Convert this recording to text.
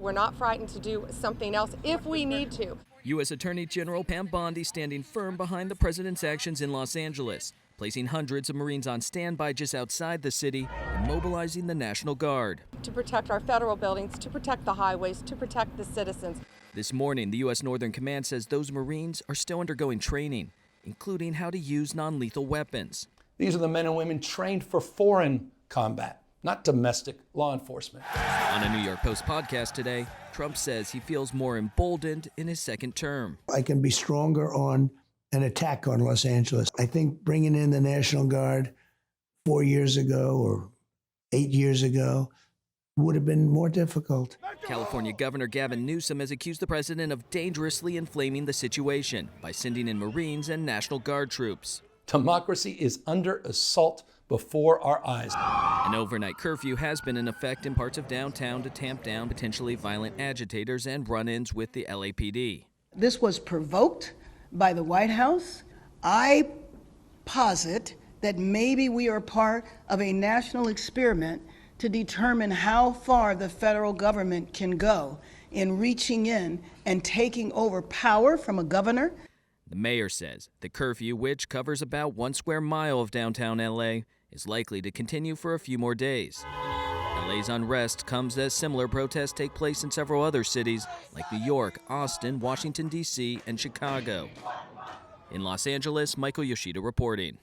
We're not frightened to do something else if we need to. U.S. Attorney General Pam Bondi standing firm behind the president's actions in Los Angeles, placing hundreds of Marines on standby just outside the city and mobilizing the National Guard. To protect our federal buildings, to protect the highways, to protect the citizens. This morning, the U.S. Northern Command says those Marines are still undergoing training, including how to use non-lethal weapons. These are the men and women trained for foreign combat, not domestic law enforcement. On a New York Post podcast today, Trump says he feels more emboldened in his second term. I can be stronger on an attack on Los Angeles. I think bringing in the National Guard 4 years ago or 8 years ago would have been more difficult. California Governor Gavin Newsom has accused the president of dangerously inflaming the situation by sending in Marines and National Guard troops. Democracy is under assault before our eyes. An overnight curfew has been in effect in parts of downtown to tamp down potentially violent agitators and run-ins with the LAPD. This was provoked by the White House. I posit that maybe we are part of a national experiment to determine how far the federal government can go in reaching in and taking over power from a governor. The mayor says the curfew, which covers about 1 square mile of downtown LA, is likely to continue for a few more days. LA's unrest comes as similar protests take place in several other cities like New York, Austin, Washington, D.C., and Chicago. In Los Angeles, Michael Yoshida reporting.